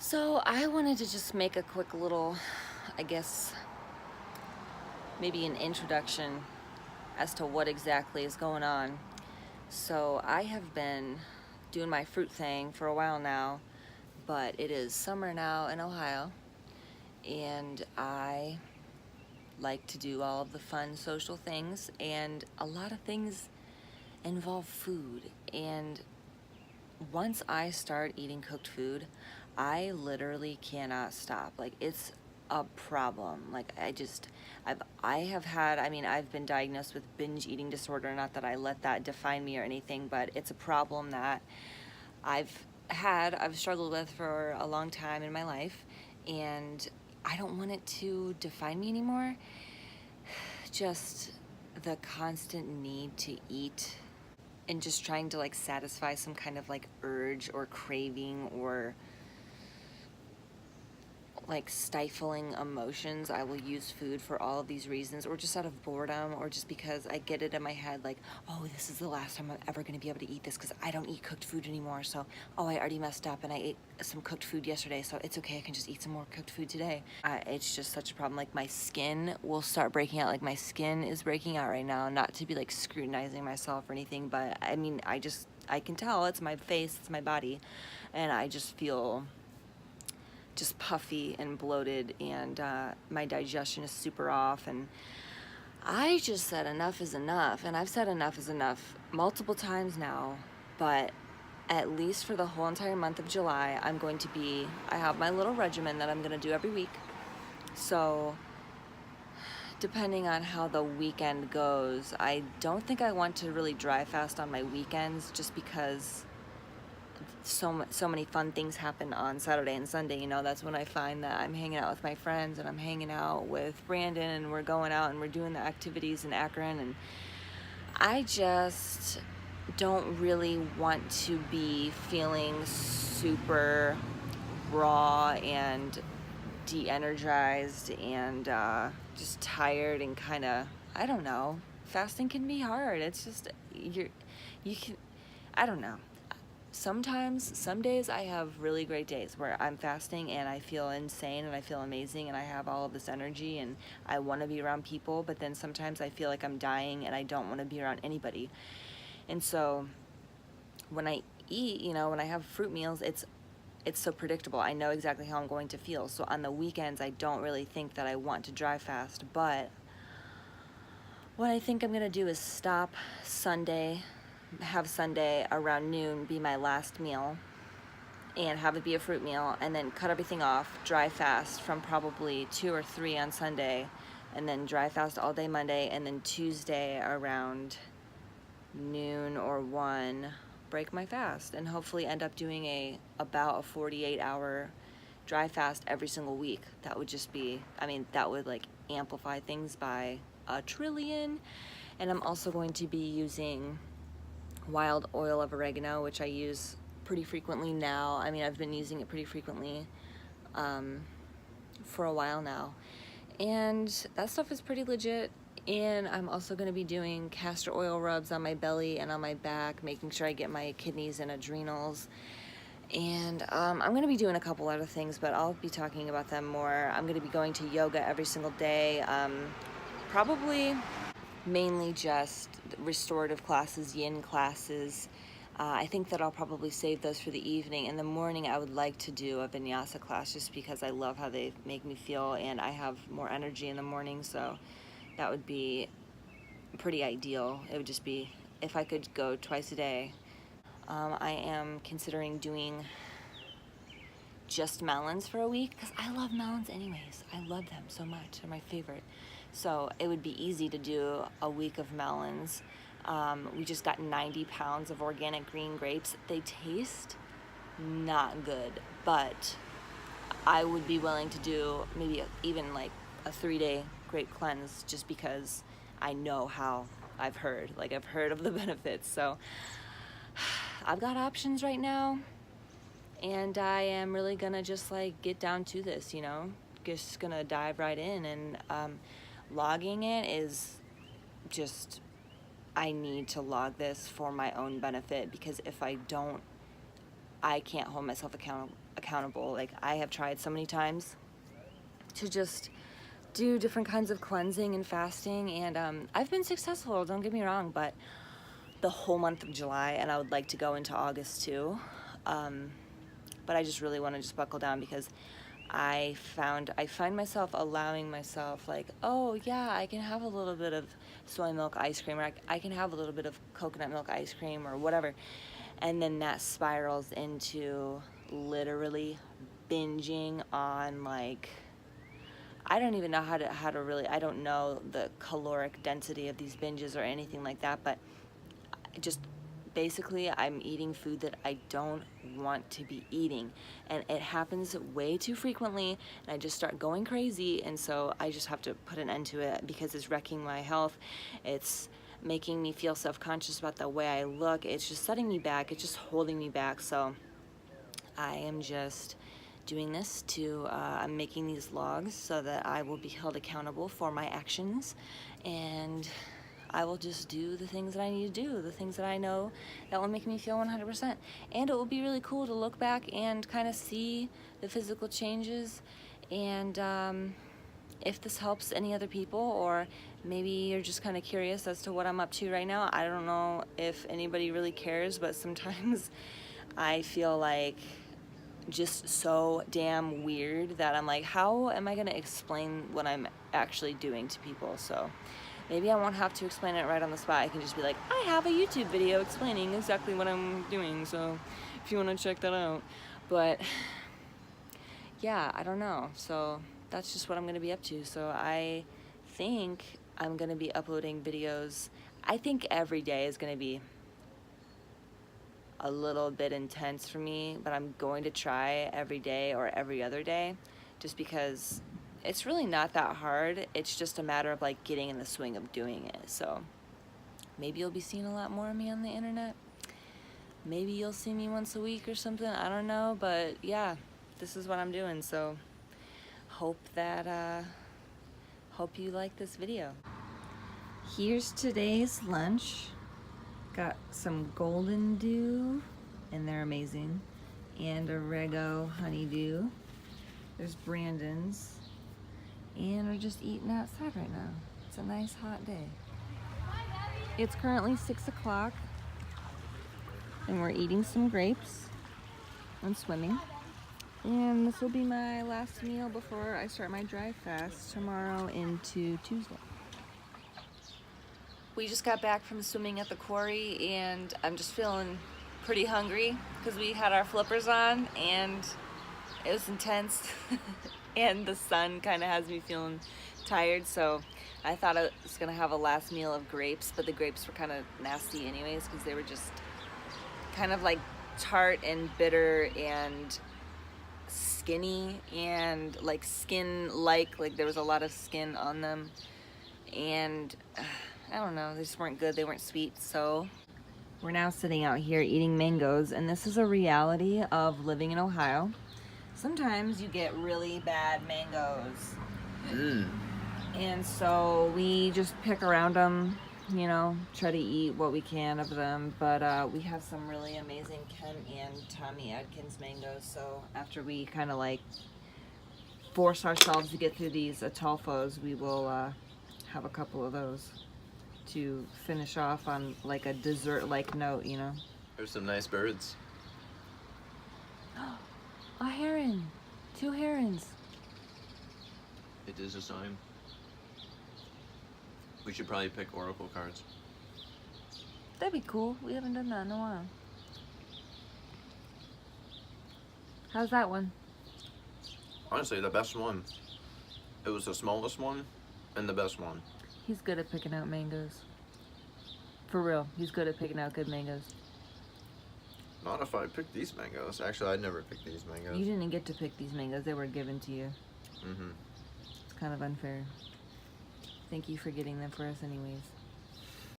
So I wanted to just make a quick little, I guess, maybe an introduction as to what exactly is going on. So I have been doing my fruit thing for a while now, but it is summer now in Ohio, and I like to do all of the fun social things, and a lot of things involve food. And once I start eating cooked food, I literally cannot stop. Like, it's a problem. Like, I have had, I mean, I've been diagnosed with binge eating disorder. Not that I let that define me or anything, but it's a problem that I've struggled with for a long time in my life, and I don't want it to define me anymore. Just the constant need to eat and just trying to like satisfy some kind of like urge or craving or like stifling emotions. I will use food for all of these reasons, or just out of boredom, or just because I get it in my head like, oh, this is the last time I'm ever going to be able to eat this because I don't eat cooked food anymore. So, oh, I already messed up and I ate some cooked food yesterday, so it's okay, I can just eat some more cooked food today. It's just such a problem. Like, my skin will start breaking out. Like, my skin is breaking out right now. Not to be like scrutinizing myself or anything, but I mean, I can tell it's my face, it's my body, and I just feel just puffy and bloated, and my digestion is super off. And I just said enough is enough, and I've said enough is enough multiple times now, but at least for the whole entire month of July, I have my little regimen that I'm gonna do every week. So depending on how the weekend goes, I don't think I want to really dry fast on my weekends, just because so many fun things happen on Saturday and Sunday. That's when I find that I'm hanging out with my friends, and I'm hanging out with Brandon, and we're going out and we're doing the activities in Akron, and I just don't really want to be feeling super raw and de-energized and just tired and kind of, I don't know. Fasting can be hard. It's just you can, I don't know. Sometimes, some days I have really great days where I'm fasting and I feel insane and I feel amazing and I have all of this energy and I want to be around people, but then sometimes I feel like I'm dying and I don't want to be around anybody. And so when I eat, when I have fruit meals, it's so predictable. I know exactly how I'm going to feel. So on the weekends, I don't really think that I want to dry fast, but what I think I'm going to do is stop Sunday, have Sunday around noon be my last meal, and have it be a fruit meal, and then cut everything off, dry fast from probably 2 or 3 on Sunday, and then dry fast all day Monday, and then Tuesday around noon or 1 break my fast, and hopefully end up doing about a 48-hour dry fast every single week. That would just be, I mean, that would like amplify things by a trillion. And I'm also going to be using wild oil of oregano, which I use pretty frequently now. I mean, I've been using it pretty frequently for a while now, and that stuff is pretty legit. And I'm also going to be doing castor oil rubs on my belly and on my back, making sure I get my kidneys and adrenals. And I'm going to be doing a couple other things, but I'll be talking about them more. I'm going to be going to yoga every single day, probably mainly just restorative classes, yin classes. I think that I'll probably save those for the evening. In the morning, I would like to do a vinyasa class just because I love how they make me feel, and I have more energy in the morning, so that would be pretty ideal. It would just be if I could go twice a day. I am considering doing just melons for a week because I love melons anyways. I love them so much. They're my favorite. So it would be easy to do a week of melons. We just got 90 pounds of organic green grapes. They taste not good, but I would be willing to do maybe even like a 3-day grape cleanse just because I know how I've heard of the benefits. So I've got options right now, and I am really gonna just like get down to this, just gonna dive right in. And logging it is just, I need to log this for my own benefit, because if I don't, I can't hold myself accountable. Like, I have tried so many times to just do different kinds of cleansing and fasting, and I've been successful, don't get me wrong, but the whole month of July, and I would like to go into August too, but I just really want to just buckle down, because I find myself allowing myself, like, oh yeah, I can have a little bit of soy milk ice cream, or I can have a little bit of coconut milk ice cream, or whatever, and then that spirals into literally binging on, like, I don't even know how to really, I don't know the caloric density of these binges or anything like that, but just basically I'm eating food that I don't want to be eating, and it happens way too frequently, and I just start going crazy, and so I just have to put an end to it, because it's wrecking my health. It's making me feel self-conscious about the way I look. It's just setting me back. It's just holding me back. So I am just doing this to, I'm making these logs so that I will be held accountable for my actions, and I will just do the things that I need to do, the things that I know that will make me feel 100%. And it will be really cool to look back and kind of see the physical changes, and if this helps any other people, or maybe you're just kind of curious as to what I'm up to right now. I don't know if anybody really cares, but sometimes I feel like just so damn weird that I'm like, how am I going to explain what I'm actually doing to people? So maybe I won't have to explain it right on the spot. I can just be like, I have a YouTube video explaining exactly what I'm doing, so if you want to check that out. But yeah, I don't know. So that's just what I'm going to be up to. So I think I'm going to be uploading videos. I think every day is going to be a little bit intense for me, but I'm going to try every day or every other day, just because it's really not that hard. It's just a matter of like getting in the swing of doing it. So maybe you'll be seeing a lot more of me on the internet. Maybe you'll see me once a week or something. I don't know, but yeah, this is what I'm doing. So hope you like this video. Here's today's lunch. Got some golden dew, and they're amazing, and a Rego honeydew. There's Brandon's, and we're just eating outside right now. It's a nice hot day. It's currently 6 o'clock, and we're eating some grapes and swimming. And this will be my last meal before I start my dry fast tomorrow into Tuesday. We just got back from swimming at the quarry, and I'm just feeling pretty hungry because we had our flippers on and it was intense and the sun kind of has me feeling tired, so I thought I was gonna have a last meal of grapes, but the grapes were kind of nasty anyways because they were just kind of like tart and bitter and skinny, and like skin-like, like there was a lot of skin on them, and I don't know, they just weren't good, they weren't sweet. So we're now sitting out here eating mangoes, and this is a reality of living in Ohio. Sometimes you get really bad mangoes. And so we just pick around them, you know, try to eat what we can of them. But we have some really amazing Ken and Tommy Adkins mangoes, so after we kind of like force ourselves to get through these Atolfos, we will have a couple of those to finish off on like a dessert-like note, you know. There's some nice birds. A heron! 2 herons! It is a sign. We should probably pick oracle cards. That'd be cool. We haven't done that in a while. How's that one? Honestly, the best one. It was the smallest one and the best one. He's good at picking out mangoes. For real, he's good at picking out good mangoes. Not if I picked these mangoes. Actually, I'd never pick these mangoes. You didn't get to pick these mangoes, they were given to you. Mm-hmm. It's kind of unfair. Thank you for getting them for us anyways.